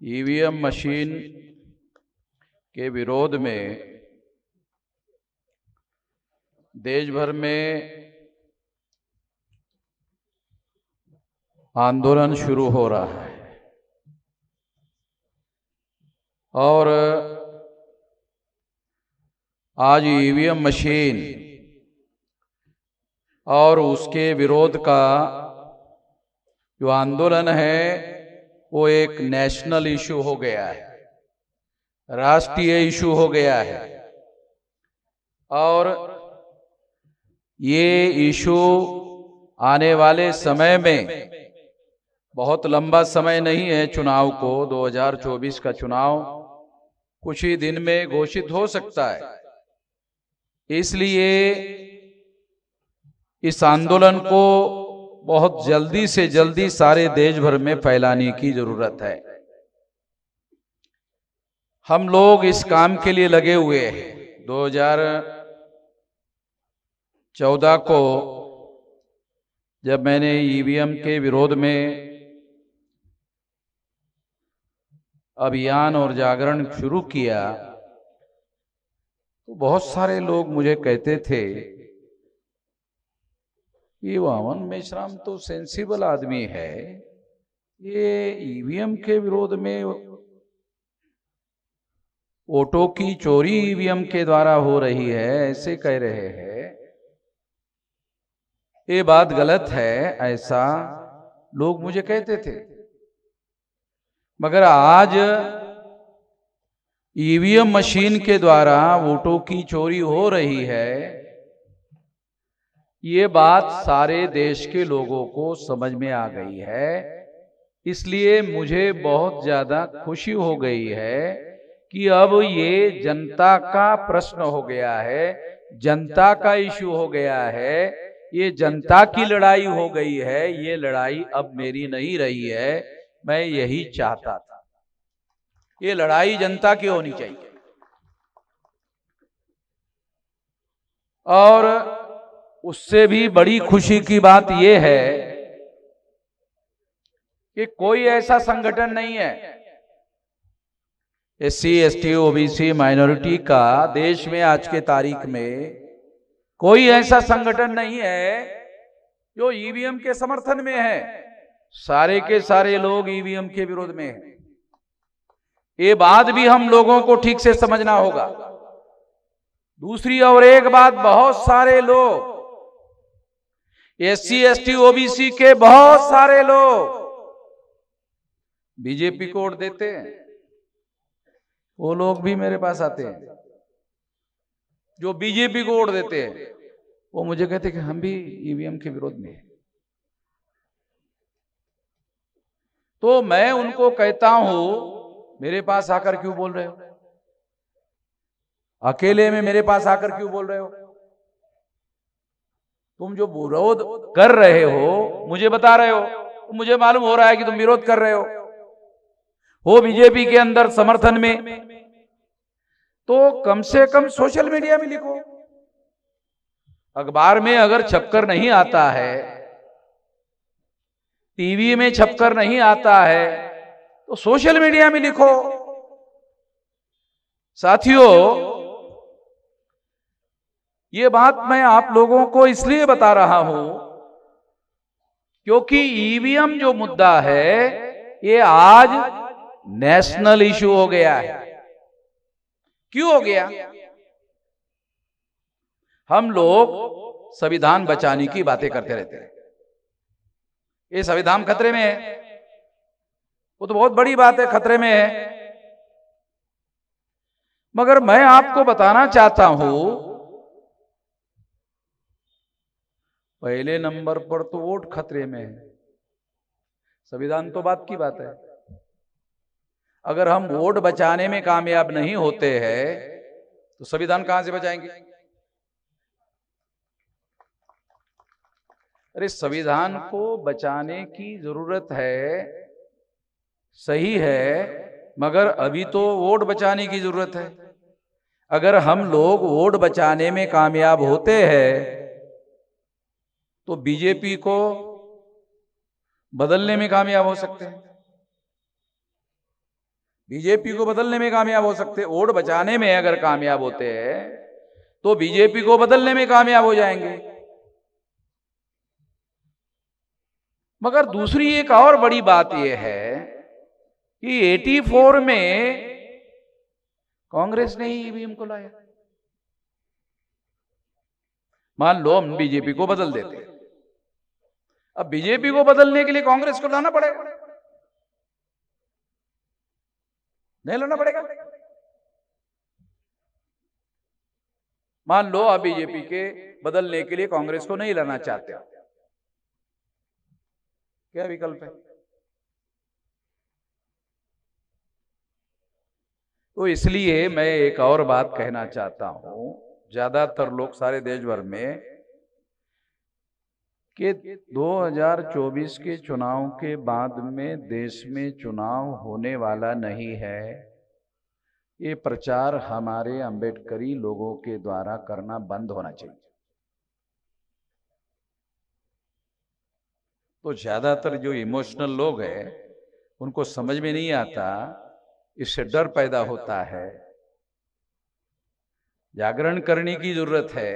EVM machine के विरोध में देश भर में आंदोलन शुरू हो रहा है और आज ईवीएम मशीन और उसके विरोध का जो आंदोलन है वो एक नेशनल इशू हो गया है, राष्ट्रीय इशू हो गया है। और ये इशू आने वाले समय में, बहुत लंबा समय नहीं है चुनाव को, 2024 का चुनाव कुछ ही दिन में घोषित हो सकता है। इसलिए इस आंदोलन को बहुत जल्दी से जल्दी सारे देश भर में फैलाने की जरूरत है। हम लोग इस काम के लिए लगे हुए हैं। 2014 को जब मैंने ईवीएम के विरोध में अभियान और जागरण शुरू किया तो बहुत सारे लोग मुझे कहते थे ये वामन मेश्राम तो सेंसिबल आदमी है, ये ईवीएम के विरोध में, वोटों की चोरी ईवीएम के द्वारा हो रही है, ऐसे कह रहे हैं। ये बात गलत है, ऐसा लोग मुझे कहते थे। मगर आज ईवीएम मशीन के द्वारा वोटों की चोरी हो रही है, ये बात सारे देश के लोगों को समझ में आ गई है। इसलिए मुझे बहुत ज्यादा खुशी हो गई है कि अब ये जनता का प्रश्न हो गया है, जनता का इशू हो गया है, ये जनता की लड़ाई हो गई है। ये लड़ाई अब मेरी नहीं रही है, मैं यही चाहता था। ये लड़ाई जनता की होनी चाहिए। और उससे भी बड़ी खुशी की बात यह है कि कोई ऐसा संगठन नहीं है SC ST OBC माइनॉरिटी का देश में आज के तारीख में कोई ऐसा संगठन नहीं है जो ईवीएम के समर्थन में है। सारे के सारे लोग ईवीएम के विरोध में हैं। ये बात भी हम लोगों को ठीक से समझना होगा। दूसरी और एक बात, बहुत सारे लोग SC ST OBC के बहुत सारे लोग बीजेपी को वोट देते हैं। वो लोग भी मेरे पास आते हैं जो बीजेपी को वोट देते हैं, वो मुझे कहते कि हम भी ईवीएम के विरोध में हैं। तो मैं उनको कहता हूं मेरे पास आकर क्यों बोल रहे हो, अकेले में मेरे पास आकर क्यों बोल रहे हो? तुम जो विरोध कर रहे हो मुझे बता रहे हो, मुझे मालूम हो रहा है कि तुम विरोध कर रहे हो बीजेपी के अंदर समर्थन में, तो कम से कम सोशल मीडिया में लिखो। अखबार में अगर छपकर नहीं आता है, टीवी में छपकर नहीं आता है, तो सोशल मीडिया में लिखो। साथियों, ये बात मैं आप लोगों को इसलिए बता रहा हूं क्योंकि ईवीएम जो मुद्दा है ये आज नेशनल इशू हो गया है। क्यों हो गया? हम लोग संविधान बचाने की बातें करते रहते हैं। ये संविधान खतरे में है, वो तो बहुत बड़ी बात है, खतरे में है। मगर मैं आपको बताना चाहता हूं, पहले नंबर पर तो वोट खतरे में है, संविधान तो बात की बात है। अगर हम वोट बचाने में कामयाब नहीं होते हैं तो संविधान कहां से बचाएंगे? अरे संविधान को बचाने की जरूरत है, सही है, मगर अभी तो वोट बचाने की जरूरत है। अगर हम लोग वोट बचाने में कामयाब होते हैं तो बीजेपी को बदलने में कामयाब हो सकते हैं। बीजेपी को बदलने में कामयाब हो सकते, वोट बचाने में अगर कामयाब होते हैं तो बीजेपी को बदलने में कामयाब हो जाएंगे। मगर दूसरी एक और बड़ी बात यह है कि 84 में कांग्रेस ने ही ईवीएम को लाया। मान लो हम बीजेपी को बदल देते, अब बीजेपी को बदलने के लिए कांग्रेस को लाना पड़ेगा, नहीं लाना पड़ेगा। मान लो आप बीजेपी के बदलने के लिए कांग्रेस को नहीं लाना चाहते, क्या विकल्प है? तो इसलिए मैं एक और बात कहना चाहता हूं, ज्यादातर लोग सारे देश भर में कि 2024 के चुनाव के बाद में देश में चुनाव होने वाला नहीं है, ये प्रचार हमारे अंबेडकरी लोगों के द्वारा करना बंद होना चाहिए। तो ज्यादातर जो इमोशनल लोग हैं उनको समझ में नहीं आता, इससे डर पैदा होता है। जागरण करने की जरूरत है,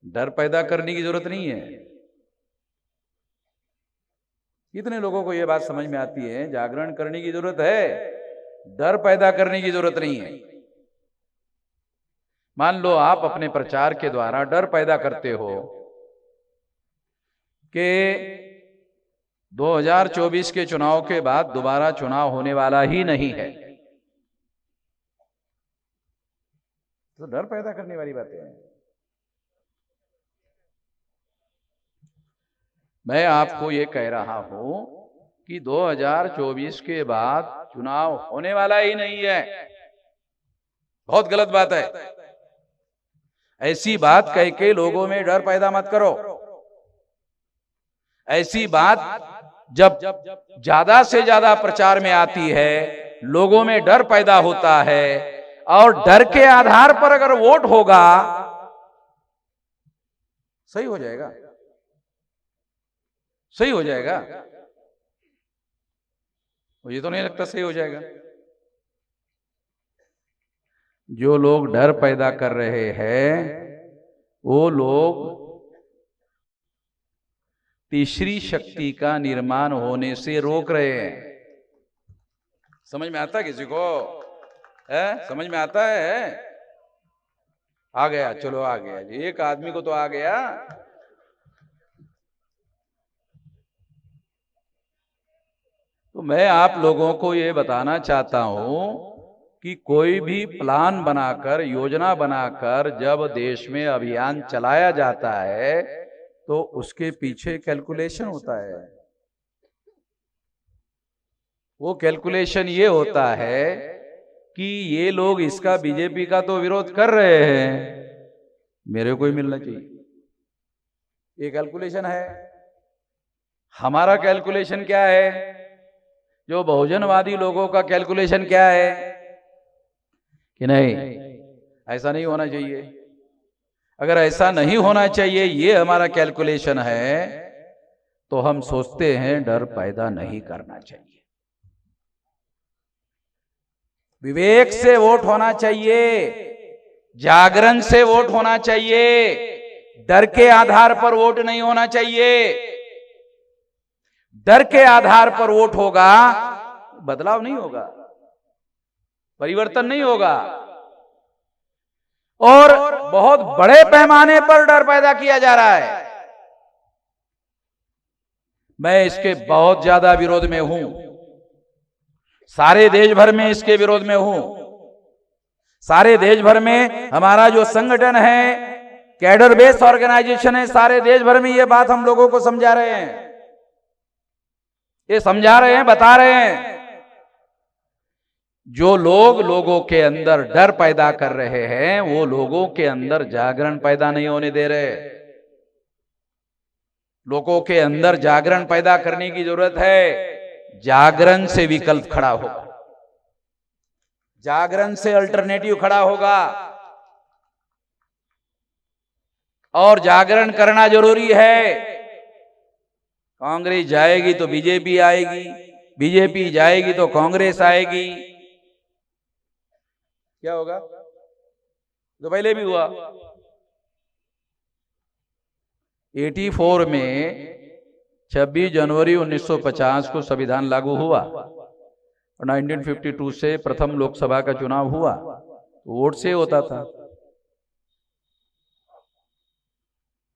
डर पैदा करने की जरूरत नहीं है। कितने लोगों को यह बात समझ में आती है? जागरण करने की जरूरत है, डर पैदा करने की जरूरत नहीं है। मान लो आप अपने प्रचार के द्वारा डर पैदा करते हो कि 2024 के चुनाव के बाद दोबारा चुनाव होने वाला ही नहीं है, तो डर पैदा करने वाली बातें हैं। मैं आपको ये कह रहा हूं कि 2024 के बाद चुनाव होने वाला ही नहीं है, बहुत गलत बात है। ऐसी बात कह के लोगों में डर पैदा मत करो। ऐसी बात जब ज्यादा से ज्यादा प्रचार में आती है, लोगों में डर पैदा होता है, और डर के आधार पर अगर वोट होगा सही हो जाएगा, सही हो जाएगा। मुझे तो नहीं लगता सही हो जाएगा। जो लोग डर पैदा कर रहे हैं वो लोग तीसरी शक्ति का निर्माण होने से रोक रहे हैं। समझ में आता है किसी को? है? समझ में आता है? आ गया, चलो आ गया जी, एक आदमी को तो आ गया। तो मैं आप लोगों को ये बताना चाहता हूं कि कोई भी प्लान बनाकर, योजना बनाकर जब देश में अभियान चलाया जाता है तो उसके पीछे कैलकुलेशन होता है। वो कैलकुलेशन ये होता है कि ये लोग इसका, बीजेपी का तो विरोध कर रहे हैं, मेरे को ही मिलना चाहिए, ये कैलकुलेशन है। हमारा कैलकुलेशन क्या है? जो बहुजनवादी लोगों का कैलकुलेशन क्या है कि नहीं, ऐसा नहीं होना चाहिए। अगर ऐसा नहीं होना चाहिए, ये हमारा कैलकुलेशन है, तो हम सोचते हैं डर पैदा नहीं करना चाहिए। विवेक से वोट होना चाहिए, जागरण से वोट होना चाहिए, डर के आधार पर वोट नहीं होना चाहिए। डर के आधार पर वोट होगा, बदलाव नहीं होगा, परिवर्तन नहीं होगा, और बहुत बड़े पैमाने पर डर पैदा किया जा रहा है। मैं इसके बहुत ज्यादा विरोध में हूं, सारे देश भर में इसके विरोध में हूं। सारे देश भर में हमारा जो संगठन है, कैडर बेस्ड ऑर्गेनाइजेशन है, सारे देश भर में ये बात हम लोगों को समझा रहे हैं, ये समझा रहे हैं, बता रहे हैं। जो लोग लोगों के अंदर डर पैदा कर रहे हैं, वो लोगों के अंदर जागरण पैदा नहीं होने दे रहे। लोगों के अंदर जागरण पैदा करने की जरूरत है। जागरण से विकल्प खड़ा होगा, जागरण से अल्टरनेटिव खड़ा होगा, और जागरण करना जरूरी है। कांग्रेस जाएगी तो बीजेपी आएगी, बीजेपी जाएगी तो कांग्रेस आएगी, क्या होगा? तो पहले भी हुआ। 84 में 26 जनवरी 1950 को संविधान लागू हुआ और 1952 से प्रथम लोकसभा का चुनाव हुआ, वोट से होता था।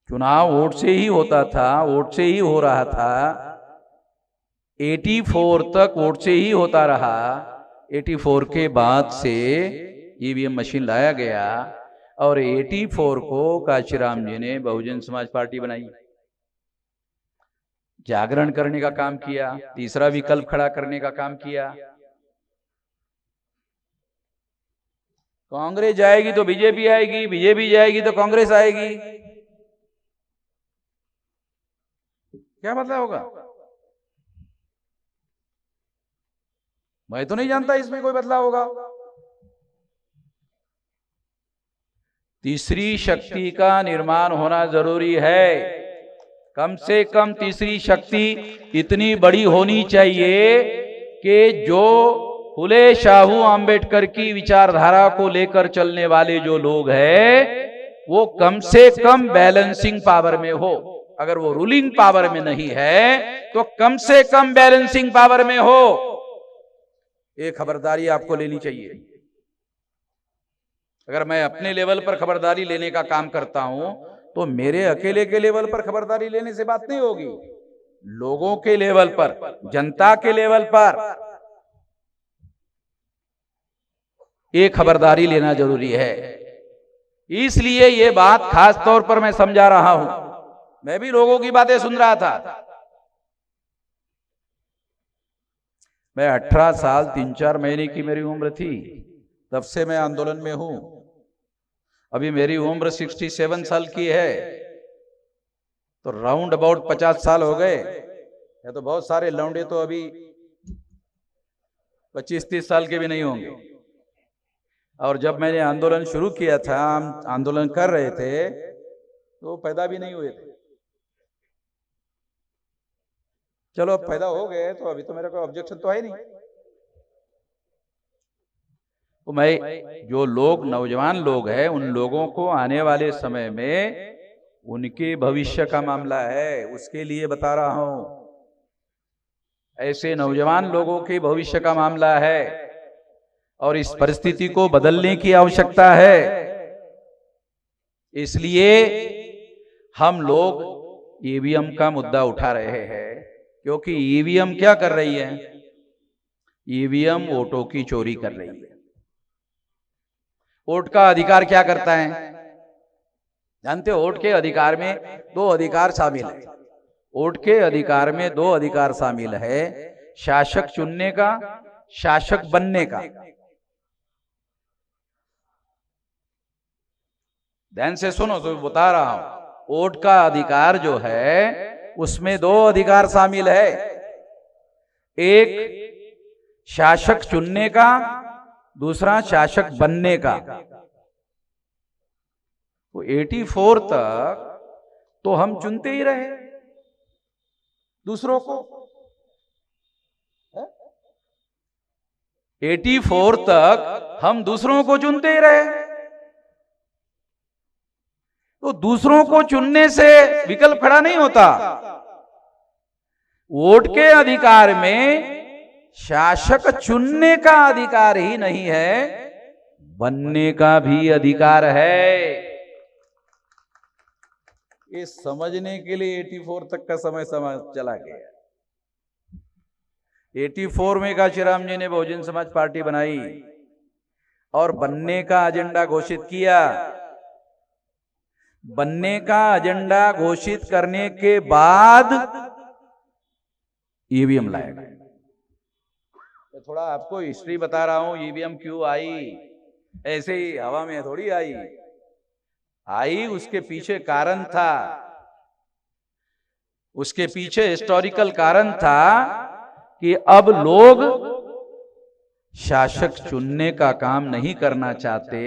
चुनाव वोट से ही होता था, वोट से ही हो रहा था। 84 तक वोट से ही होता रहा। 84 के बाद से ईवीएम मशीन लाया गया और 84 को काशीराम जी ने बहुजन समाज पार्टी बनाई, जागरण करने का काम किया, तीसरा विकल्प खड़ा करने का काम किया। कांग्रेस जाएगी तो बीजेपी आएगी, बीजेपी जाएगी तो कांग्रेस आएगी। क्या मतलब होगा? मैं तो नहीं जानता इसमें कोई बदलाव होगा। तीसरी शक्ति का निर्माण होना जरूरी है। कम से कम तीसरी शक्ति इतनी बड़ी होनी चाहिए कि जो फुले शाहू आंबेडकर की विचारधारा को लेकर चलने वाले जो लोग हैं वो कम से कम बैलेंसिंग पावर में हो। अगर वो रूलिंग पावर में नहीं है तो कम से कम बैलेंसिंग पावर में हो। ये खबरदारी आपको लेनी चाहिए। अगर मैं अपने लेवल पर खबरदारी लेने का काम करता हूं तो मेरे अकेले के लेवल पर खबरदारी लेने से बात नहीं होगी। लोगों के लेवल पर, जनता के लेवल पर ये खबरदारी लेना जरूरी है। इसलिए ये बात खास तौर पर मैं समझा रहा हूं। मैं भी लोगों की बातें सुन रहा था। मैं 18 साल 3-4 महीने की मेरी उम्र थी, तब से मैं आंदोलन में हूं। अभी मेरी उम्र 67 साल की है, तो राउंड अबाउट 50 साल हो गए। या तो बहुत सारे लौंडे तो अभी 25-30 साल के भी नहीं होंगे। और जब मैंने आंदोलन शुरू किया था, हम आंदोलन कर रहे थे, तो पैदा भी नहीं हुए थे। चलो अब पैदा हो गए तो अभी तो मेरा कोई ऑब्जेक्शन तो है नहीं। तो मैं जो लोग नौजवान लोग हैं उन लोगों को आने वाले समय में उनके भविष्य का मामला है, उसके लिए बता रहा हूं। ऐसे नौजवान लोगों के भविष्य का मामला है और इस परिस्थिति को बदलने की आवश्यकता है। इसलिए हम लोग ईवीएम का मुद्दा उठा रहे हैं, क्योंकि ईवीएम क्या कर रही है? ईवीएम वोटों की चोरी कर रही है। वोट का अधिकार क्या करता है? जानते हो, वोट के अधिकार में 2 अधिकार शामिल है। वोट के अधिकार में 2 अधिकार शामिल है, शासक चुनने का, शासक बनने का। ध्यान से सुनो तो बता रहा हूं। वोट का अधिकार जो है उसमें 2 अधिकार शामिल है, एक शासक चुनने का, दूसरा शासक बनने का। तो 84 तक तो हम चुनते ही रहे दूसरों को। 84 तक हम दूसरों को चुनते ही रहे। तो दूसरों को चुनने से विकल्प खड़ा नहीं होता। वोट के अधिकार में शासक चुनने का अधिकार ही नहीं है, बनने का भी अधिकार है। ये समझने के लिए 84 तक का समय चला गया। 84 में काशीराम जी ने बहुजन समाज पार्टी बनाई और बनने का एजेंडा घोषित किया। बनने का एजेंडा घोषित करने के बाद ईवीएम लाया गया। तो थोड़ा आपको हिस्ट्री बता रहा हूं, ईवीएम क्यों आई। ऐसे ही हवा में थोड़ी आई, उसके पीछे कारण था। उसके पीछे हिस्टोरिकल कारण था कि अब लोग शासक चुनने का काम नहीं करना चाहते,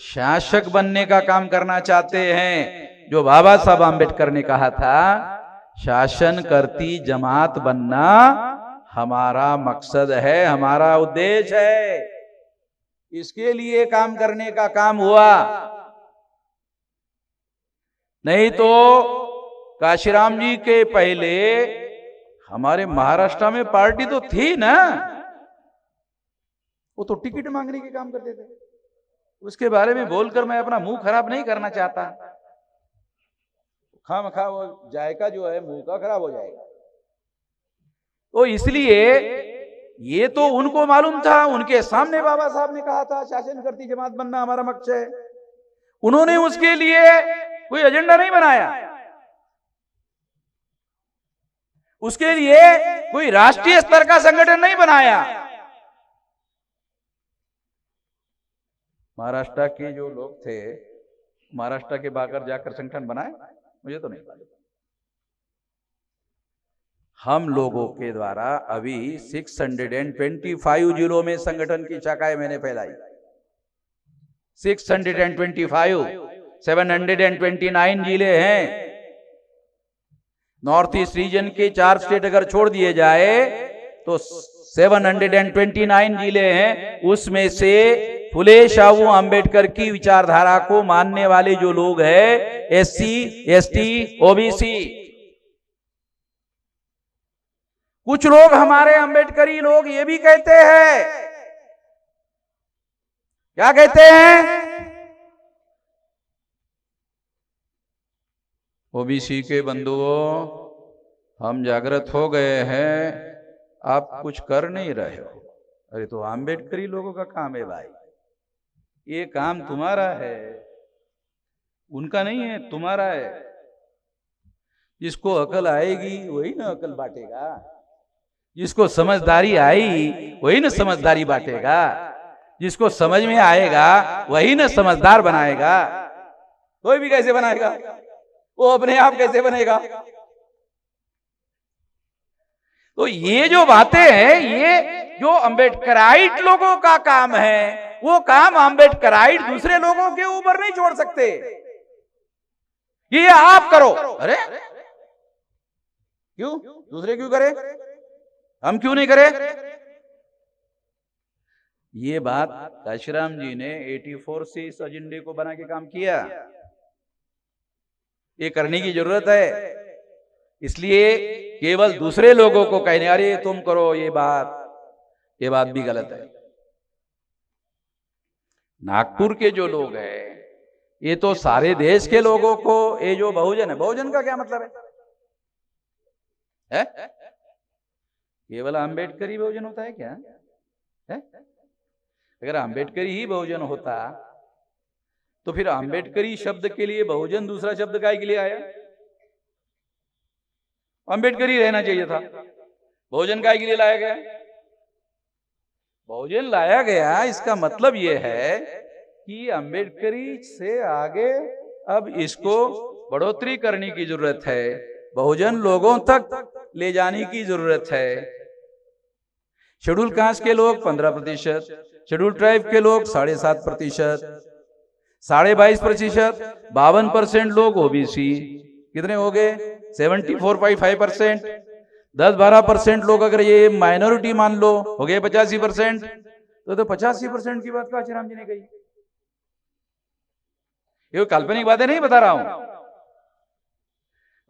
शासक बनने का काम करना चाहते हैं। जो बाबा साहब आंबेडकर ने कहा था, शासन करती जमात बनना हमारा मकसद है, हमारा उद्देश्य है। इसके लिए काम करने का काम हुआ। नहीं तो काशीराम जी के पहले हमारे महाराष्ट्र में पार्टी तो थी ना, वो तो टिकट मांगने के काम करते थे। उसके बारे में बोलकर मैं अपना मुंह खराब नहीं करना चाहता, खामखा वो जायका जो है मुंह का खराब हो जाएगा। तो इसलिए ये तो उनको मालूम था, उनके सामने बाबा साहब ने कहा था शासन करती जमात बनना हमारा मकसद है। उन्होंने उसके लिए कोई एजेंडा नहीं बनाया, उसके लिए कोई राष्ट्रीय स्तर का संगठन नहीं बनाया। महाराष्ट्र के जो लोग थे, महाराष्ट्र के बाहर जाकर संगठन बनाए, मुझे तो नहीं मालूम। हम लोगों के द्वारा अभी 625 जिलों में संगठन की शाखाएं मैंने फैलाई। 625, 729 जिले हैं। नॉर्थ ईस्ट रीजन के 4 स्टेट अगर छोड़ दिए जाए तो 729 जिले हैं। उसमें से फुले शाहू अंबेडकर की विचारधारा को मानने वाले जो लोग हैं, एससी, एसटी, ओबीसी, कुछ लोग हमारे अंबेडकरी लोग ये भी कहते हैं, क्या कहते हैं, ओबीसी के बंधुओं, हम जागृत हो गए हैं, आप कुछ कर नहीं रहे हो। अरे तो अंबेडकरी लोगों का काम है भाई, ये काम तुम्हारा है, उनका नहीं है, तुम्हारा है। जिसको अकल आएगी वही ना अकल बांटेगा, जिसको समझदारी आई वही ना समझदारी बांटेगा, जिसको समझ में आएगा वही ना समझदार बनाएगा। कोई भी कैसे बनाएगा, वो अपने आप कैसे बनेगा। तो ये जो बातें हैं, ये जो अंबेडकराइट लोगों का काम है, वो काम अंबेडकराइट दूसरे लोगों के ऊपर नहीं छोड़ सकते। ये आप करो, अरे क्यों दूसरे क्यों करे, हम क्यों नहीं करे। ये बात काशीराम जी ने 84 से इस एजेंडे को बना के काम किया। ये करने की जरूरत है। इसलिए केवल दूसरे लोगों को कहने अरे तुम करो, ये बात भी गलत है। नागपुर के जो लोग हैं, ये तो सारे देश के लोगों को, ये जो बहुजन है, बहुजन का क्या मतलब है? केवल अंबेडकरी बहुजन होता है क्या है? अगर अंबेडकरी ही बहुजन होता तो फिर अंबेडकरी शब्द के लिए बहुजन दूसरा शब्द काय के लिए आया? अंबेडकरी रहना चाहिए था, बहुजन काय के लिए लाया गया? बहुजन लाया गया, इसका मतलब यह है कि अंबेडकरी से आगे अब इसको बढ़ोतरी करने की जरूरत है, बहुजन लोगों तक ले जाने की जरूरत है। शेड्यूल कास्ट के लोग 15%, शेड्यूल ट्राइब के लोग 7.5%, 22.5%, 52% लोग ओबीसी, कितने हो गए? 74.5%। 10-12% लोग अगर ये माइनॉरिटी मान लो, हो गए 85%। तो 85% की बात काशीराम जी ने कही। ये काल्पनिक बातें नहीं बता रहा हूं।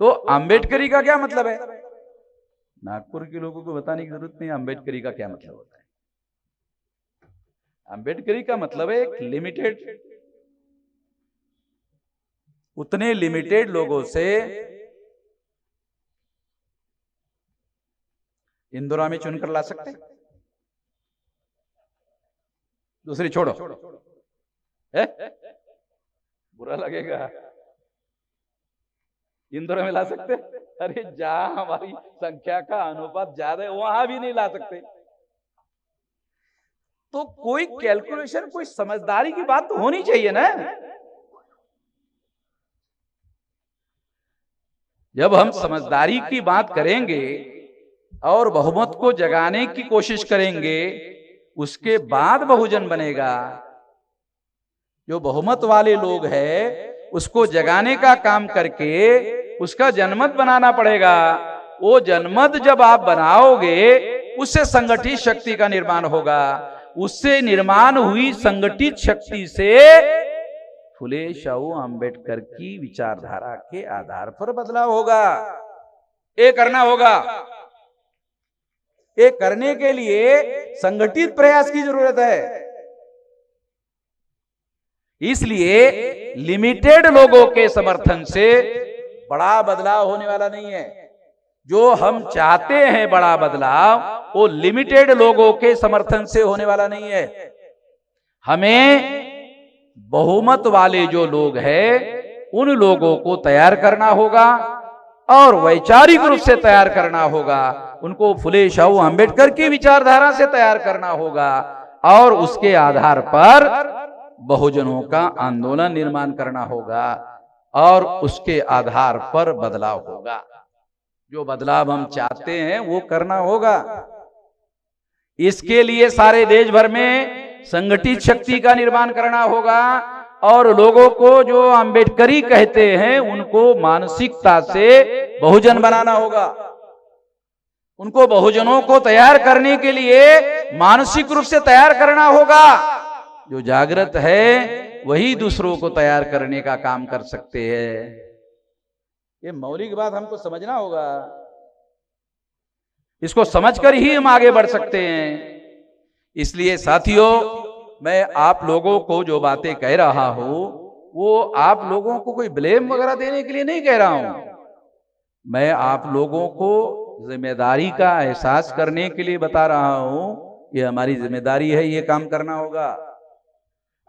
तो अंबेडकरी का क्या मतलब है? नागपुर के लोगों को बताने की जरूरत नहीं अंबेडकरी का क्या मतलब होता है। अंबेडकरी का मतलब है एक लिमिटेड, उतने लिमिटेड लोगों से इंदौरा में चुनकर ला सकते, दूसरी छोड़ो, है? बुरा लगेगा। इंदौरा में ला सकते? अरे जहां हमारी संख्या का अनुपात ज्यादा है वहां भी नहीं ला सकते। तो कोई कैलकुलेशन, कोई समझदारी की बात तो होनी चाहिए ना। जब हम समझदारी की बात करेंगे और बहुमत को जगाने की कोशिश करेंगे, उसके बाद बहुजन बनेगा। जो बहुमत वाले लोग हैं उसको जगाने का काम करके उसका जनमत बनाना पड़ेगा। वो जनमत जब आप बनाओगे उससे संगठित शक्ति का निर्माण होगा, उससे निर्माण हुई संगठित शक्ति से फुले शाहू अंबेडकर की विचारधारा के आधार पर बदलाव होगा। ये करना होगा। ये करने के लिए संगठित प्रयास की जरूरत है। इसलिए लिमिटेड लोगों के समर्थन से बड़ा बदलाव होने वाला नहीं है। जो हम चाहते हैं बड़ा बदलाव, वो लिमिटेड लोगों के समर्थन से होने वाला नहीं है। हमें बहुमत वाले जो लोग हैं उन लोगों को तैयार करना होगा और वैचारिक रूप से तैयार करना होगा। उनको फुले शाहू अंबेडकर की विचारधारा से तैयार करना होगा और उसके आधार पर बहुजनों का आंदोलन निर्माण करना होगा और उसके आधार पर बदलाव होगा। जो बदलाव हम चाहते हैं वो करना होगा। इसके लिए सारे देश भर में संगठित शक्ति का निर्माण करना होगा और लोगों को जो अंबेडकरी कहते हैं उनको मानसिकता से बहुजन बनाना होगा। उनको बहुजनों को तैयार करने के लिए मानसिक रूप से तैयार करना होगा। जो जागृत है वही दूसरों को तैयार करने का काम कर सकते हैं। ये मौलिक बात हमको समझना होगा। इसको समझकर ही हम आगे बढ़ सकते हैं। इसलिए साथियों, मैं आप लोगों को जो बातें कह रहा हूं वो आप लोगों को कोई ब्लेम वगैरह देने के लिए नहीं कह रहा हूं। मैं आप लोगों को जिम्मेदारी का एहसास करने के लिए बता रहा हूं। ये हमारी जिम्मेदारी है, ये काम करना होगा।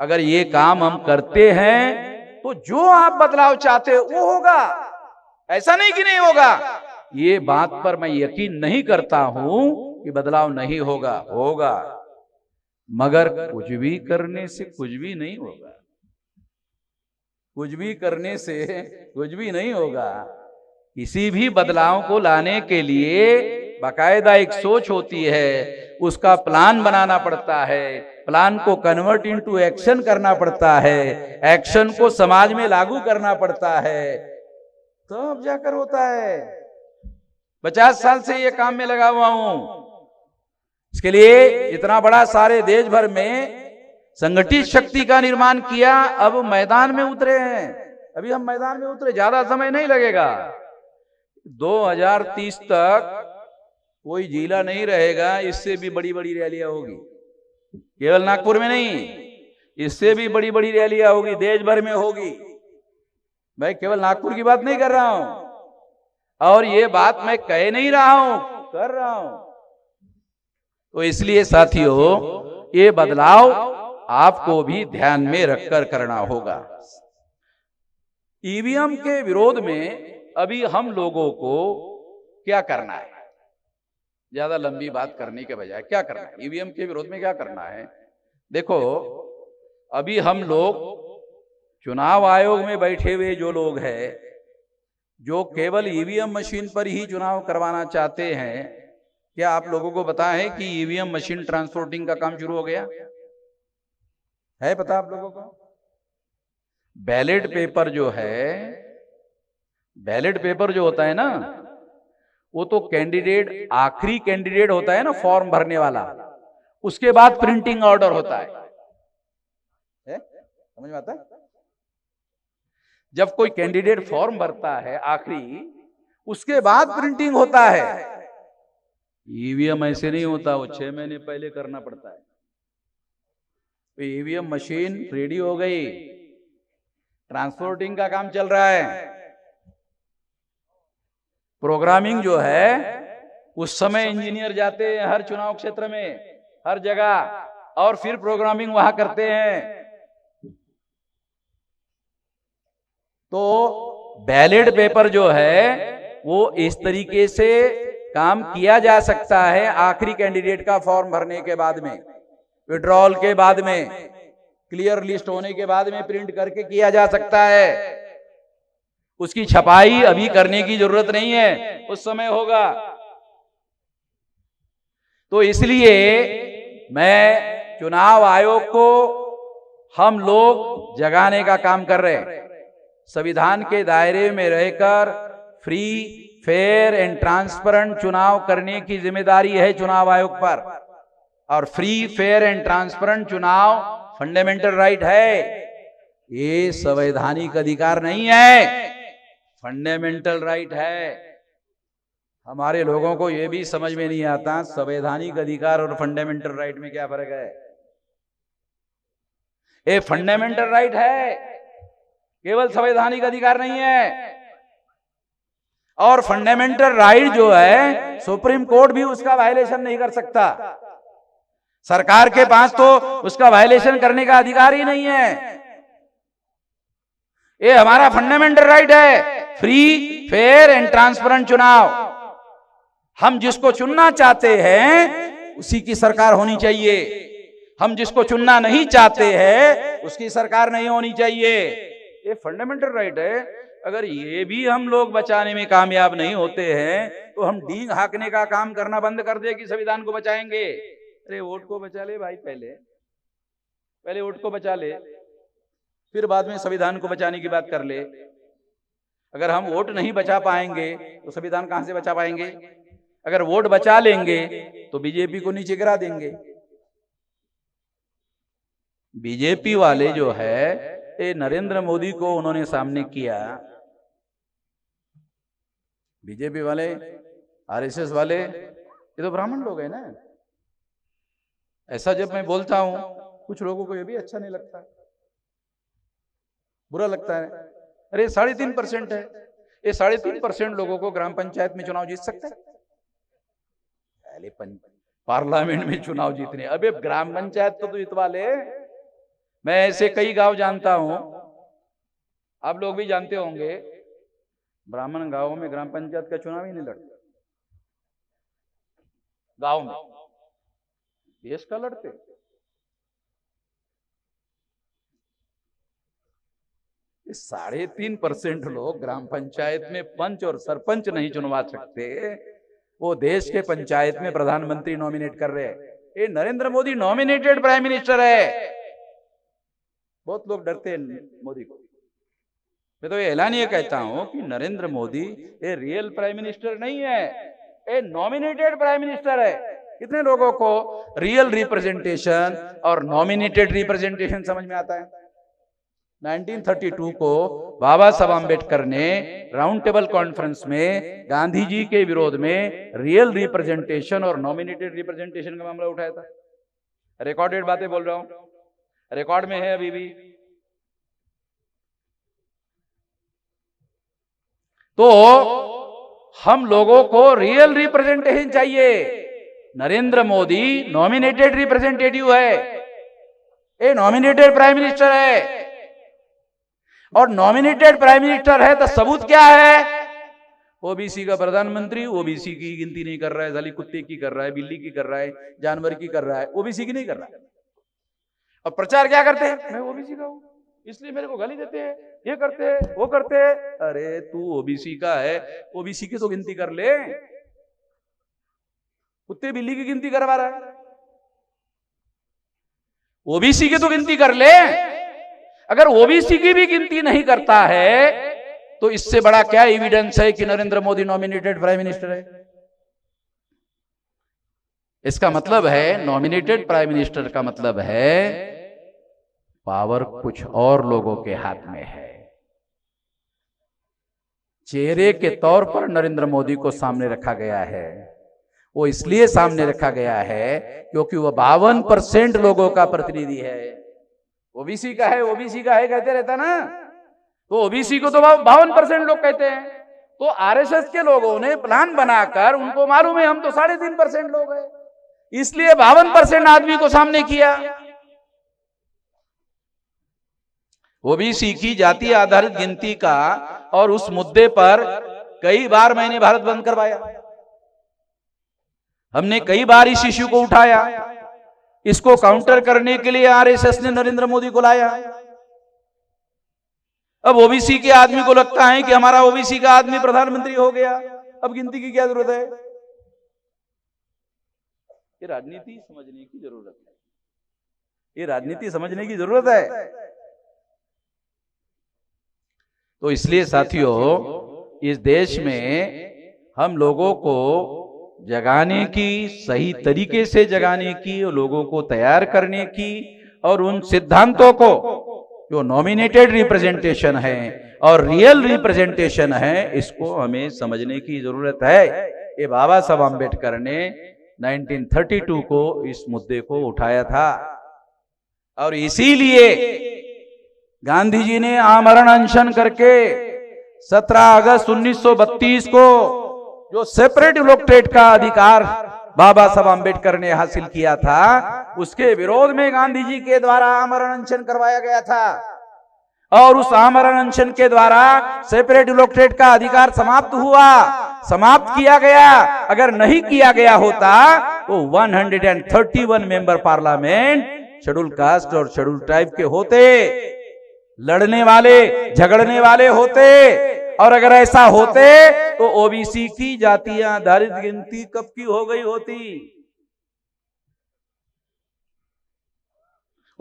अगर ये काम हम करते हैं तो जो आप बदलाव चाहते हो वो होगा। ऐसा नहीं कि नहीं होगा। ये बात पर मैं यकीन नहीं करता हूं कि बदलाव नहीं होगा। होगा, मगर कुछ भी करने से कुछ भी नहीं होगा। कुछ भी करने से कुछ भी नहीं होगा। किसी भी बदलाव को लाने के लिए बाकायदा एक सोच होती है, उसका प्लान बनाना पड़ता है, प्लान को कन्वर्ट इनटू एक्शन करना पड़ता है, एक्शन को समाज में लागू करना पड़ता है, तो अब जाकर होता है। 50 साल से ये काम में लगा हुआ हूं। इसके लिए इतना बड़ा सारे देश भर में संगठित शक्ति का निर्माण किया। अब मैदान में उतरे हैं। अभी हम मैदान में उतरे, ज्यादा समय नहीं लगेगा। 2030 तक कोई जिला नहीं रहेगा, इससे भी बड़ी बड़ी रैलियां होगी। केवल नागपुर में नहीं, इससे भी बड़ी बड़ी रैलियां होगी, देश भर में होगी। मैं केवल नागपुर की बात नहीं कर रहा हूं और ये बात मैं कह नहीं रहा हूं, कर रहा हूं। तो इसलिए साथियों, ये बदलाव आपको भी ध्यान में रखकर करना होगा। ईवीएम के विरोध में अभी हम लोगों को क्या करना है? ज्यादा लंबी बात करने के बजाय क्या करना है? ईवीएम के विरोध में क्या करना है? देखो, अभी हम लोग चुनाव आयोग में बैठे हुए जो लोग हैं, जो केवल ईवीएम मशीन पर ही चुनाव करवाना चाहते हैं, क्या आप लोगों को पता है कि ईवीएम मशीन ट्रांसपोर्टिंग का काम शुरू हो गया है? पता आप लोगों को? बैलेट पेपर जो है, बैलेट पेपर जो होता है ना, वो तो कैंडिडेट, आखिरी कैंडिडेट होता है ना फॉर्म भरने वाला, उसके बाद प्रिंटिंग ऑर्डर होता है। समझ में आता है? जब कोई कैंडिडेट फॉर्म भरता है आखिरी, उसके बाद प्रिंटिंग होता है। ईवीएम ऐसे नहीं होता, वो 6 महीने पहले करना पड़ता है। तो ईवीएम मशीन रेडी हो गई, ट्रांसपोर्टिंग का काम चल रहा है। प्रोग्रामिंग जो है, उस समय इंजीनियर जाते हैं हर चुनाव क्षेत्र में, हर जगह, और फिर प्रोग्रामिंग वहां करते हैं। तो बैलेट पेपर जो है वो इस तरीके से काम किया जा सकता है। आखिरी कैंडिडेट का फॉर्म भरने के बाद में, विड्रॉल के बाद में, क्लियर लिस्ट होने के बाद में प्रिंट करके किया जा सकता है। उसकी छपाई अभी करने की जरूरत नहीं है, उस समय होगा। तो इसलिए मैं चुनाव आयोग को हम लोग जगाने का काम कर रहे हैं। संविधान के दायरे में रहकर फ्री, फेयर एंड ट्रांसपेरेंट चुनाव करने की जिम्मेदारी है चुनाव आयोग पर। और फ्री फेयर एंड ट्रांसपेरेंट चुनाव फंडामेंटल राइट है। ये संवैधानिक अधिकार नहीं है, फंडामेंटल राइट है। हमारे लोगों को यह भी समझ में नहीं आता संवैधानिक अधिकार और फंडामेंटल राइट में क्या फर्क है। ये फंडामेंटल राइट है, केवल संवैधानिक अधिकार नहीं है। और फंडामेंटल राइट जो है सुप्रीम कोर्ट भी उसका वायलेशन नहीं कर सकता। सरकार के पास तो उसका वायलेशन करने का अधिकार ही नहीं है। ये हमारा फंडामेंटल राइट है, फ्री फेयर एंड ट्रांसपेरेंट चुनाव। हम जिसको चुनना चाहते हैं उसी की सरकार होनी चाहिए, हम जिसको चुनना नहीं चाहते हैं उसकी सरकार नहीं होनी चाहिए। ये फंडामेंटल राइट है। अगर ये भी हम लोग बचाने में कामयाब नहीं होते हैं तो हम डींग हाँकने का काम करना बंद कर दे कि संविधान को बचाएंगे। अरे वोट को बचा ले भाई, पहले वोट को बचा ले, फिर बाद में संविधान को बचाने की बात कर ले। अगर हम वोट नहीं बचा पाएंगे तो संविधान कहां से बचा पाएंगे। अगर वोट बचा लेंगे तो बीजेपी को नीचे गिरा देंगे। बीजेपी वाले जो है ये नरेंद्र मोदी को उन्होंने सामने किया। बीजेपी वाले, आरएसएस वाले, ये तो ब्राह्मण लोग हैं ना। ऐसा जब मैं बोलता हूं कुछ लोगों को ये भी अच्छा नहीं लगता, बुरा लगता है। अरे 3.5% है, ये 3.5% लोगों को ग्राम पंचायत में चुनाव जीत सकता है। पहले पार्लियामेंट में चुनाव जीतने, अबे ग्राम पंचायत तो जितवा ले। मैं ऐसे कई गांव जानता हूं, आप लोग भी जानते होंगे, ब्राह्मण गांवों में ग्राम पंचायत का चुनाव ही नहीं लड़ते। गांव में देश का लड़ते। ये 3.5% लोग ग्राम पंचायत में पंच और सरपंच नहीं चुनवा सकते, वो देश के पंचायत में प्रधानमंत्री नॉमिनेट कर रहे हैं। ये Narendra Modi nominated prime minister है। बहुत लोग डरते हैं मोदी को। मैं तो ये ऐलानिए कहता हूं कि नरेंद्र मोदी ये रियल प्राइम मिनिस्टर नहीं है, ये नॉमिनेटेड प्राइम मिनिस्टर है। कितने लोगों को रियल रिप्रेजेंटेशन और नॉमिनेटेड रिप्रेजेंटेशन समझ में आता है। 1932 को बाबा साहब आम्बेडकर ने राउंड टेबल कॉन्फ्रेंस में गांधी जी के विरोध में रियल रिप्रेजेंटेशन और नॉमिनेटेड रिप्रेजेंटेशन का मामला उठाया था। रिकॉर्डेड बातें बोल रहा हूं, रिकॉर्ड में है अभी भी। तो हम लोगों को रियल रिप्रेजेंटेशन चाहिए। नरेंद्र मोदी नॉमिनेटेड रिप्रेजेंटेटिव है, ये नॉमिनेटेड प्राइम मिनिस्टर है। और नॉमिनेटेड प्राइम मिनिस्टर है तो सबूत क्या है। ओबीसी का प्रधानमंत्री ओबीसी की गिनती नहीं कर रहा है, साली कुत्ते की कर रहा है, बिल्ली की कर रहा है, जानवर की कर रहा है, ओबीसी की नहीं कर रहा है। और प्रचार क्या करते हैं, मैं ओबीसी का हूं इसलिए मेरे को गाली देते हैं, ये करते हैं, वो करते हैं। अरे तू ओबीसी का है, ओबीसी की तो गिनती कर ले। कुत्ते बिल्ली की गिनती करवा रहा है, ओबीसी की तो गिनती कर ले। अगर ओबीसी की भी गिनती नहीं करता है तो इससे बड़ा क्या एविडेंस है कि Narendra Modi nominated prime minister है। इसका मतलब है नॉमिनेटेड प्राइम मिनिस्टर का मतलब है पावर कुछ और लोगों के हाथ में है। चेहरे के तौर पर नरेंद्र मोदी को सामने रखा गया है। वो इसलिए सामने रखा गया है क्योंकि वो 52% लोगों का प्रतिनिधि है। ओबीसी का है, ओबीसी का है कहते रहता ना, तो ओबीसी को तो 52% लोग कहते हैं। तो आरएसएस के लोगों ने प्लान बनाकर, उनको मालूम है हम तो 3.5% लोग हैं, इसलिए 52% आदमी को सामने किया। ओबीसी की जाति आधारित गिनती का और उस मुद्दे पर कई बार मैंने भारत बंद करवाया, हमने कई बार इस इश्यू को उठाया। इसको काउंटर करने के लिए आरएसएस ने नरेंद्र मोदी को लाया। अब ओबीसी के आदमी को लगता है कि हमारा ओबीसी का आदमी प्रधानमंत्री हो गया, अब गिनती की क्या जरूरत है। ये राजनीति समझने की जरूरत है, ये राजनीति समझने की जरूरत है। तो इसलिए साथियों, इस देश में हम लोगों को जगाने की, सही तरीके से जगाने की, लोगों को तैयार करने की, और उन सिद्धांतों को जो नॉमिनेटेड रिप्रेजेंटेशन है और रियल रिप्रेजेंटेशन है, इसको हमें समझने की जरूरत है। ये बाबा साहब आम्बेडकर ने 1932 को इस मुद्दे को उठाया था, और इसीलिए गांधी जी ने आमरण अनशन करके 17 अगस्त 1932 को जो सेपरेट इलेक्टोरेट का अधिकार बाबा साहब आम्बेडकर ने हासिल किया था, उसके विरोध में गांधी जी के द्वारा आमरण अनशन करवाया गया था, और उस आमरण अनशन के द्वारा सेपरेट इलेक्टोरेट का अधिकार समाप्त हुआ, समाप्त किया गया। अगर नहीं किया गया होता तो 131 मेंबर पार्लियामेंट शेड्यूल कास्ट और शेड्यूल ट्राइब के होते, लड़ने वाले, झगड़ने वाले होते, और अगर ऐसा होते तो ओबीसी की जातियां आधारित गिनती कब की हो गई होती।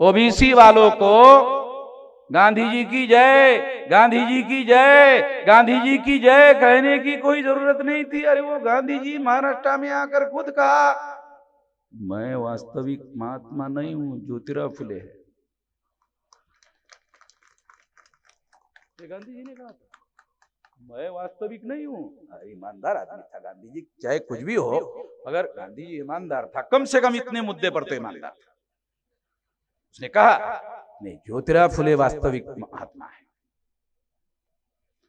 ओबीसी वालों को गांधी जी की जय, गांधी जी की जय, गांधी जी की जय कहने की कोई जरूरत नहीं थी। अरे वो गांधी जी महाराष्ट्र में आकर खुद कहा, मैं वास्तविक महात्मा नहीं हूं, ज्योतिराव फुले है, गांधी जी ने कहा था, मैं वास्तविक नहीं हूं। ईमानदार आदमी था गांधी जी, चाहे कुछ भी हो, अगर गांधी जी ईमानदार था, कम से कम इतने मुद्दे पर तो ईमानदार था। उसने कहा नहीं, ज्योतिराव फुले वास्तविक महात्मा है।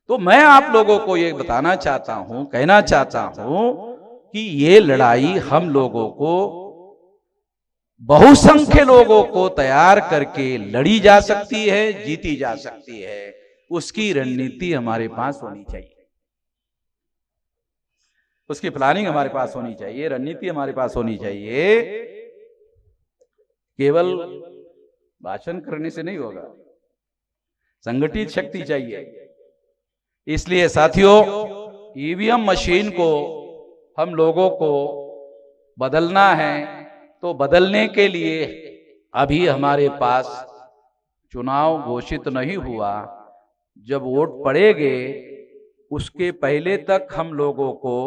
तो मैं आप लोगों को ये बताना चाहता हूं, कहना चाहता हूं कि ये लड़ाई हम लोगों को, बहुसंख्य लोगों को तैयार करके लड़ी जा सकती है, जीती जा सकती है। उसकी रणनीति हमारे पास होनी चाहिए, उसकी प्लानिंग हमारे पास होनी चाहिए, रणनीति हमारे पास होनी चाहिए। केवल भाषण करने से नहीं होगा, संगठित शक्ति चाहिए। इसलिए साथियों, ईवीएम मशीन को हम लोगों को बदलना है, तो बदलने के लिए अभी हमारे पास चुनाव घोषित नहीं हुआ। जब वोट पड़ेंगे उसके पहले तक हम लोगों को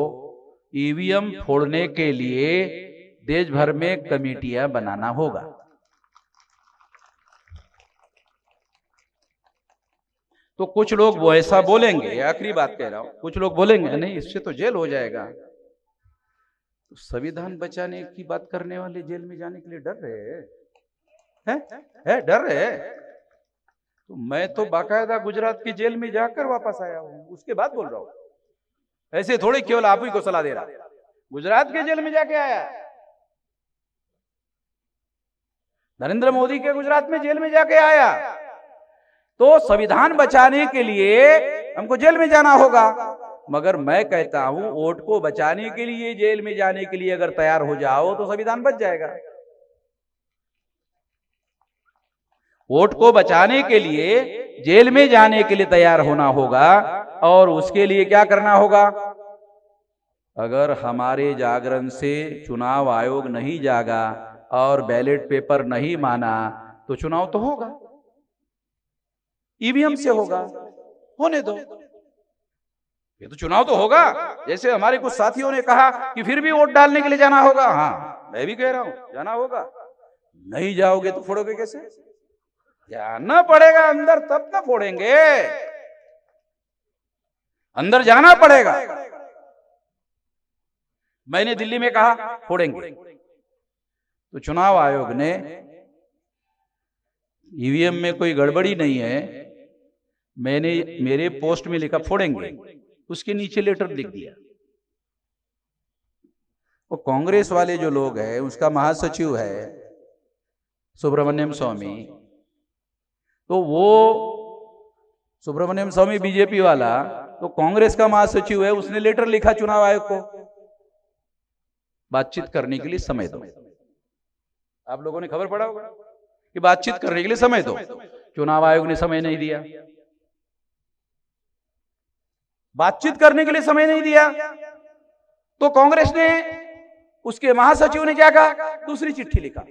ईवीएम फोड़ने के लिए देश भर में कमेटियां बनाना होगा। तो कुछ लोग वो ऐसा बोलेंगे, आखिरी बात कह रहा हूं, कुछ लोग बोलेंगे नहीं इससे तो जेल हो जाएगा। तो संविधान बचाने की बात करने वाले जेल में जाने के लिए डर रहे हैं, डर रहे हैं। तो मैं तो बाकायदा गुजरात की जेल में जाकर वापस आया हूं, उसके बाद बोल रहा हूं। ऐसे थोड़े केवल आप ही को सलाह दे रहा, गुजरात के जेल में जाके आया। नरेंद्र मोदी के गुजरात में जेल में जाके आया। तो संविधान बचाने के लिए हमको जेल में जाना होगा, मगर मैं कहता हूं वोट को बचाने के लिए जेल में जाने के लिए अगर तैयार हो जाओ तो संविधान बच जाएगा। वोट को बचाने के लिए जेल में जाने के लिए तैयार होना होगा, और उसके लिए क्या करना होगा? अगर हमारे जागरण से चुनाव आयोग नहीं जागा और बैलेट पेपर नहीं माना तो चुनाव तो होगा, ईवीएम से होगा, होने दो, ये तो चुनाव तो होगा। जैसे हमारे कुछ साथियों ने कहा कि फिर भी वोट डालने के लिए जाना होगा, हाँ मैं भी कह रहा हूं जाना होगा। नहीं जाओगे तो फोड़ोगे कैसे? जाना पड़ेगा अंदर, तब ना फोड़ेंगे, अंदर जाना पड़ेगा। मैंने दिल्ली में कहा फोड़ेंगे, तो चुनाव आयोग ने ईवीएम में कोई गड़बड़ी नहीं है, मैंने मेरे पोस्ट में लिखा फोड़ेंगे, उसके नीचे लेटर लिख दिया। वो कांग्रेस वाले जो लोग हैं, उसका महासचिव है सुब्रमण्यम स्वामी, तो वो सुब्रमण्यम स्वामी बीजेपी वाला, तो कांग्रेस का महासचिव है, उसने लेटर लिखा चुनाव आयोग को, बातचीत करने के लिए समय दो। आप लोगों ने खबर पड़ा होगा कि बातचीत करने के लिए समय दो, चुनाव आयोग ने समय नहीं दिया, बातचीत करने के लिए समय नहीं दिया। तो कांग्रेस ने, उसके महासचिव ने क्या कहा? दूसरी चिट्ठी लिखा,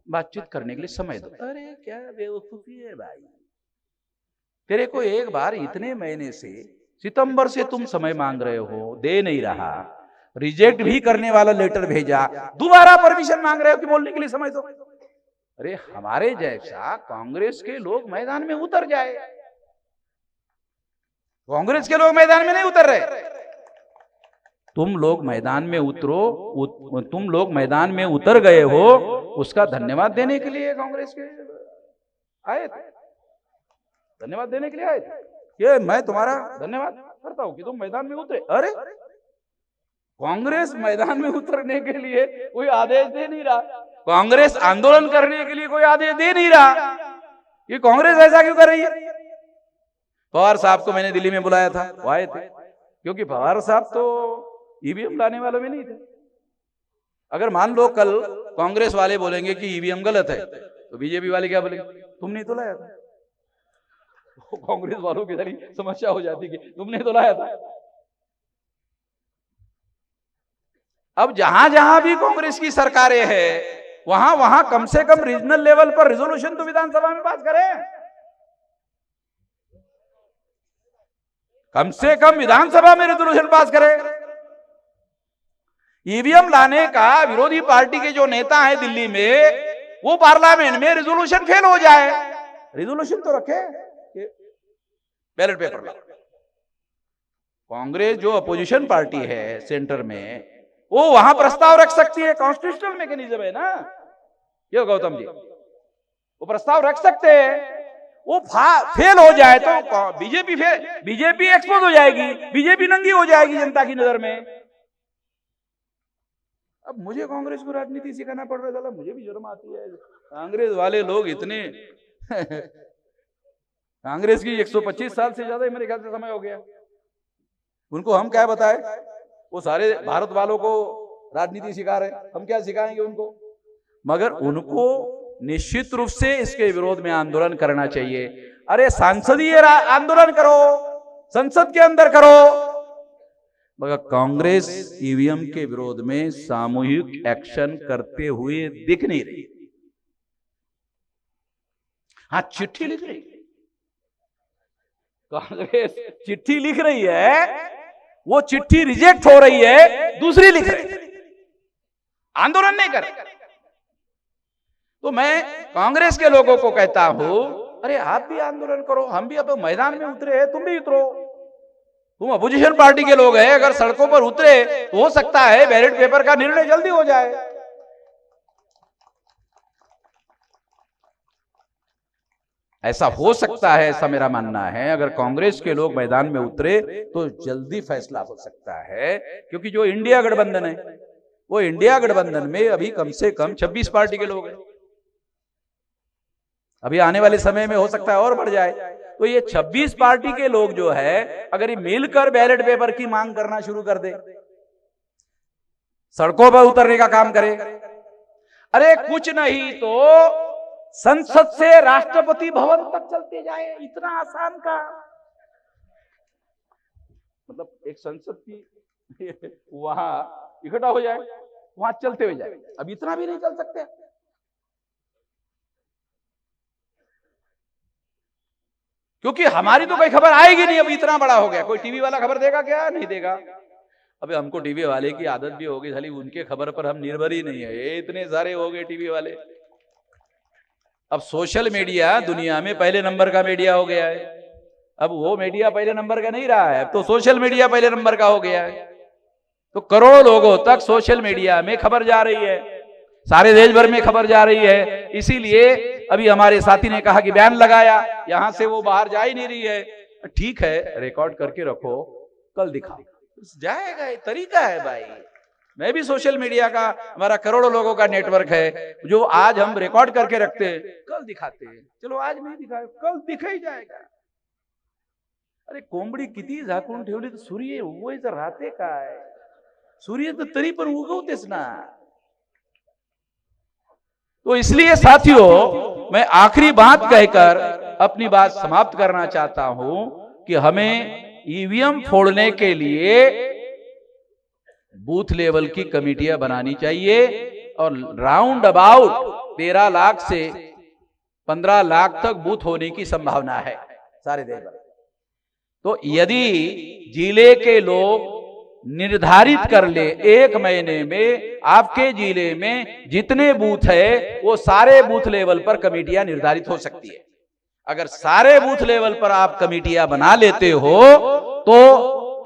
बातचीत करने के लिए समय दो। अरे क्या बेवकूफी है भाई, तेरे को एक बार इतने महीने से, सितंबर से तुम समय मांग रहे हो, दे नहीं रहा, रिजेक्ट भी करने वाला लेटर भेजा, दोबारा परमिशन मांग रहे हो कि बोलने के लिए समय दो। अरे हमारे जैसा कांग्रेस के लोग मैदान में उतर जाए, कांग्रेस के लोग मैदान में नहीं उतर रहे। तुम लोग मैदान में उतरो, तुम लोग मैदान में उतर गए हो, उसका धन्यवाद देने के लिए कांग्रेस के आए थे, धन्यवाद देने के लिए आए थे। ये मैं तुम्हारा धन्यवाद करता हूं कि तुम मैदान में उतरे। अरे कांग्रेस मैदान में उतरने के लिए कोई आदेश दे नहीं रहा, कांग्रेस आंदोलन करने के लिए कोई आदेश दे नहीं रहा, ये कांग्रेस ऐसा क्यों कर रही है? पवार साहब को मैंने दिल्ली में बुलाया था, वो आए थे, क्योंकि पवार साहब तो ईवीएम लाने वालों में नहीं थे। अगर मान लो कल कांग्रेस वाले बोलेंगे कि ईवीएम गलत है, तो बीजेपी वाले क्या बोलेंगे? तुमने तो लाया था। कांग्रेस वालों की सारी समस्या हो जाती कि तुमने तो लाया था। अब जहां जहां भी कांग्रेस की सरकारें हैं, वहां वहां कम से कम रीजनल लेवल पर रिजोल्यूशन तो विधानसभा में पास करें, कम से कम विधानसभा में रिजोल्यूशन पास करें। ईवीएम लाने का विरोधी पार्टी के जो नेता हैं दिल्ली में, वो पार्लियामेंट में रिजोल्यूशन फेल हो जाए, रिजोल्यूशन तो रखे, बैलेट पेपर ला। कांग्रेस जो अपोजिशन पार्टी है सेंटर में, वो वहां प्रस्ताव रख सकती है, कॉन्स्टिट्यूशनल मैकेनिज्म है ना। ये गौतम जी, वो प्रस्ताव रख सकते हैं। वो फेल हो जाए तो बीजेपी एक्सपोज हो जाएगी, बीजेपी नंगी हो जाएगी जनता की नजर में। अब मुझे कांग्रेस को राजनीति सिखाना पड़ रहा है, मुझे भी शर्म आती है। कांग्रेस वाले लोग इतने कांग्रेस की 125 साल से ज्यादा मेरे ख्याल से समय हो गया, उनको हम क्या बताएं? वो सारे भारत वालों को राजनीति सिखा रहे, हम क्या सिखाएंगे उनको? मगर उनको निश्चित रूप से इसके विरोध में आंदोलन करना चाहिए। अरे सांसदीय आंदोलन करो, संसद के अंदर करो, मगर कांग्रेस ईवीएम के विरोध में सामूहिक एक्शन करते हुए दिख नहीं रही। हाँ, चिट्ठी लिख रही, कांग्रेस चिट्ठी लिख रही है, वो चिट्ठी रिजेक्ट हो रही है, दूसरी लिख रही है, आंदोलन नहीं कर। तो मैं कांग्रेस के लोगों को कहता हूं, अरे आप भी आंदोलन करो, हम भी अब मैदान में उतरे हैं, तुम भी उतरो। तुम अपोजिशन पार्टी के लोग हैं, अगर सड़कों पर उतरे तो हो सकता है बैलेट पेपर का निर्णय जल्दी हो जाए। ऐसा हो सकता है, ऐसा मेरा मानना है। अगर कांग्रेस के लोग मैदान में उतरे तो जल्दी फैसला हो सकता है, क्योंकि जो इंडिया गठबंधन है, वो इंडिया गठबंधन में अभी कम से कम 26 पार्टी के लोग हैं। अभी आने वाले समय में हो सकता है और बढ़ जाए। तो ये 26 पार्टी के लोग जो है, अगर ये मिलकर बैलेट पेपर की मांग करना शुरू कर दे, सड़कों पर उतरने का काम करे, अरे कुछ नहीं तो संसद से राष्ट्रपति भवन तक चलते जाए, इतना आसान का मतलब एक संसद की वहां इकट्ठा हो जाए, वहां चलते हुए जाए। अब इतना भी नहीं चल सकते, क्योंकि हमारी तो कोई खबर आएगी नहीं। अब इतना बड़ा हो गया, कोई टीवी वाला खबर देगा क्या? नहीं देगा। अबे हमको टीवी वाले की आदत भी होगी, खाली उनके खबर पर हम निर्भर ही नहीं है, ये इतने सारे हो गए टीवी वाले। अब सोशल मीडिया दुनिया में पहले नंबर का मीडिया हो गया है। अब वो मीडिया पहले नंबर का नहीं रहा है, अब तो सोशल मीडिया पहले नंबर का हो गया है। तो करोड़ों लोगों तक सोशल मीडिया में खबर जा रही है, सारे देश भर में खबर जा रही है। इसीलिए अभी हमारे साथी ने कहा कि बैन लगाया, यहां से वो बाहर जा ही नहीं रही है। ठीक है, रिकॉर्ड करके रखो, कल दिखाओ, जाएगा। ये तरीका है भाई। मैं भी सोशल मीडिया का, हमारा करोड़ों लोगों का नेटवर्क है, जो आज हम रिकॉर्ड करके रखते हैं, कल दिखाते हैं। चलो आज नहीं दिखाए, कल दिखा ही जाएगा। अरे कोंबडी किती झाकून ठेवली तर सूर्य उगवायचं राहते काय? सूर्य तर तरी पण उगवतेच ना। तो इसलिए साथियों, मैं आखिरी बात कहकर अपनी बात समाप्त करना चाहता हूं कि हमें ईवीएम फोड़ने के लिए बूथ लेवल की कमेटियां बनानी चाहिए और राउंड अबाउट 13 लाख से 15 लाख तक बूथ होने की संभावना है सारे देश में। तो यदि जिले के लोग निर्धारित कर ले 1 महीने में आपके जिले में जितने बूथ है वो सारे बूथ लेवल पर कमेटियां निर्धारित हो सकती है। अगर सारे बूथ लेवल पर आप कमेटियां बना लेते हो तो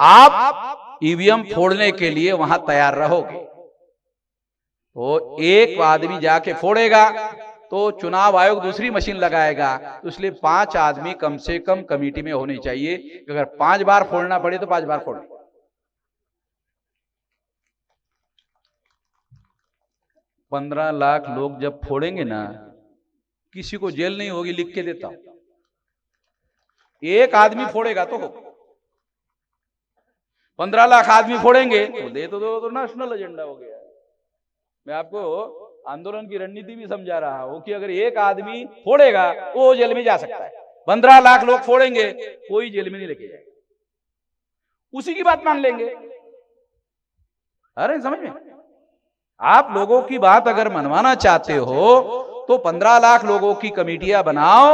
आप ईवीएम फोड़ने के लिए वहां तैयार रहोगे। तो एक आदमी जाके फोड़ेगा तो चुनाव आयोग दूसरी मशीन लगाएगा, तो इसलिए 5 आदमी कम से कम कमेटी में होने चाहिए। अगर 5 बार फोड़ना पड़े तो 5 बार फोड़े। 15 लाख लोग जब फोड़ेंगे ना, किसी को जेल नहीं होगी, लिख के देता हूं। एक आदमी फोड़ेगा तो हो, 15 लाख आदमी फोड़ेंगे तो दे तो नेशनल एजेंडा हो गया। मैं आपको आंदोलन की रणनीति भी समझा रहा हूं कि अगर एक आदमी फोड़ेगा वो जेल में जा सकता है, 15 लाख लोग फोड़ेंगे कोई जेल में नहीं लेके जाएगा, उसी की बात मान लेंगे। अरे समझ में, आप लोगों की बात अगर मनवाना चाहते हो तो 15 लाख लोगों की कमेटियां बनाओ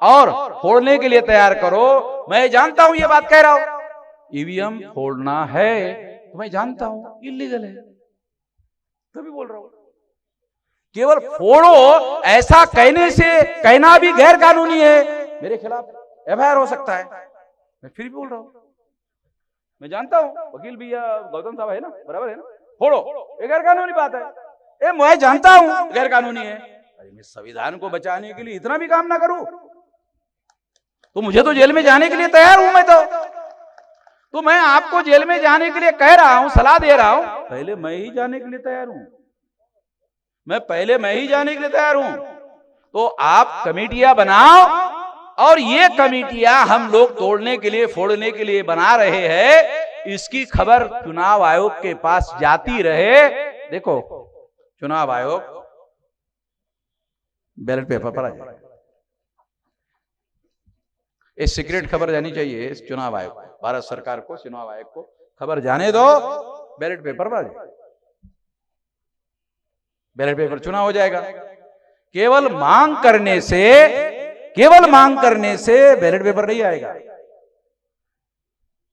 और फोड़ने के लिए तैयार करो। मैं जानता हूं ये बात कह रहा हूं, ईवीएम फोड़ना है तो मैं जानता हूं इलीगल है, तभी बोल रहा हूं। केवल फोड़ो ऐसा कहने से कहना भी गैर कानूनी है, मेरे खिलाफ एफआईआर हो सकता है। मैं फिर भी बोल रहा हूं, मैं जानता हूं वकील भैया गौतम साहब है ना, बराबर है ना, फोड़ो ये गैर कानूनी बात है, मैं जानता हूं गैर कानूनी है। अरे मैं संविधान को बचाने के लिए इतना भी काम ना करूं तो मुझे तो जेल में जाने के लिए तैयार हूं। मैं तो मैं आपको जेल में जाने के लिए कह रहा हूं, सलाह दे रहा हूं, पहले मैं ही जाने के लिए तैयार हूं, मैं ही जाने के लिए तैयार हूं। तो आप कमेटियां बनाओ और ये कमेटियां हम लोग तोड़ने के लिए फोड़ने के लिए बना रहे हैं, इसकी खबर चुनाव आयोग के पास जाती रहे। देखो चुनाव आयोग बैलेट पेपर पर आ जाए, ये सीक्रेट खबर जानी चाहिए चुनाव आयोग, भारत सरकार को, चुनाव आयोग को खबर जाने दो, बैलेट पेपर पर आ जाए, बैलेट पेपर चुनाव हो जाएगा। केवल मांग करने से बैलेट पेपर नहीं आएगा,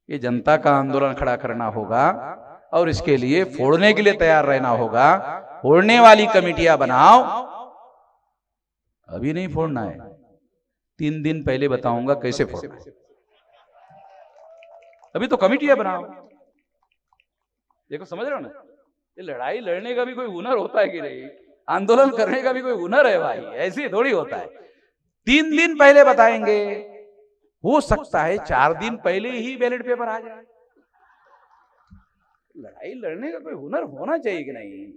ये जनता का आंदोलन खड़ा करना होगा और इसके लिए फोड़ने के लिए तैयार रहना होगा। फोड़ने वाली कमेटियां बनाओ, अभी नहीं फोड़ना है, 3 दिन पहले बताऊंगा कैसे फोड़ना है, अभी तो कमेटियां बनाओ। देखो समझ रहे हो ना, ये लड़ाई लड़ने का भी कोई हुनर होता है कि नहीं, आंदोलन करने का भी कोई हुनर है भाई, ऐसे थोड़ी होता है। 3 दिन पहले बताएंगे, हो सकता है 4 दिन पहले ही बैलेट पेपर आ जाए। लड़ाई लड़ने का कोई हुनर होना चाहिए कि नहीं,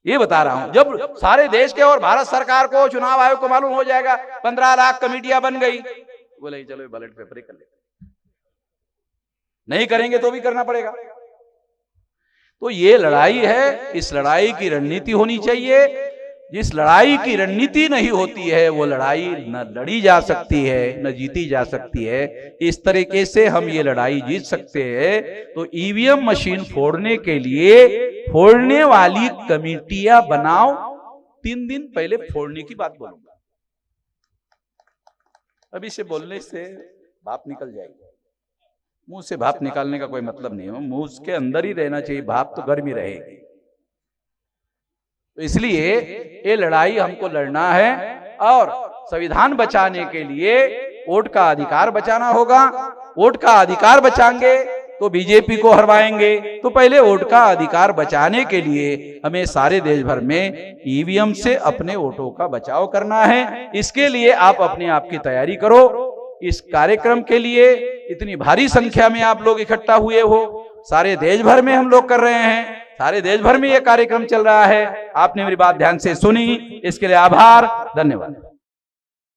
ये बता रहा हूं। जब सारे देश के और भारत सरकार को, चुनाव आयोग को मालूम हो जाएगा 15 लाख कमेटियां बन गई, बोले चलो बैलेट पेपर ही कर लेते, नहीं करेंगे तो भी करना पड़ेगा। तो ये लड़ाई है, इस लड़ाई की रणनीति होनी चाहिए। जिस लड़ाई की रणनीति नहीं होती है वो लड़ाई न लड़ी जा सकती है न जीती जा सकती है। इस तरीके से हम ये लड़ाई जीत सकते हैं। तो ईवीएम मशीन फोड़ने के लिए फोड़ने वाली कमेटियां बनाओ, 3 दिन पहले फोड़ने की बात बोलूंगा, अभी से बोलने से भाप निकल जाएगी, मुंह से भाप निकालने का कोई मतलब नहीं है, मुंह के अंदर ही रहना चाहिए, भाप तो गर्मी रहेगी। तो इसलिए ये लड़ाई हमको लड़ना है और संविधान बचाने के लिए वोट का अधिकार बचाना होगा। वोट का अधिकार बचाएंगे तो बीजेपी को हरवाएंगे, तो पहले वोट का अधिकार बचाने के लिए हमें सारे देश भर में ईवीएम से अपने वोटों का बचाव करना है। इसके लिए आप अपने आप की तैयारी करो। इस कार्यक्रम के लिए इतनी भारी संख्या में आप लोग इकट्ठा हुए हो, सारे देश भर में हम लोग कर रहे हैं, सारे देश भर में यह कार्यक्रम चल रहा है। आपने मेरी बात ध्यान से सुनी, इसके लिए आभार, धन्यवाद।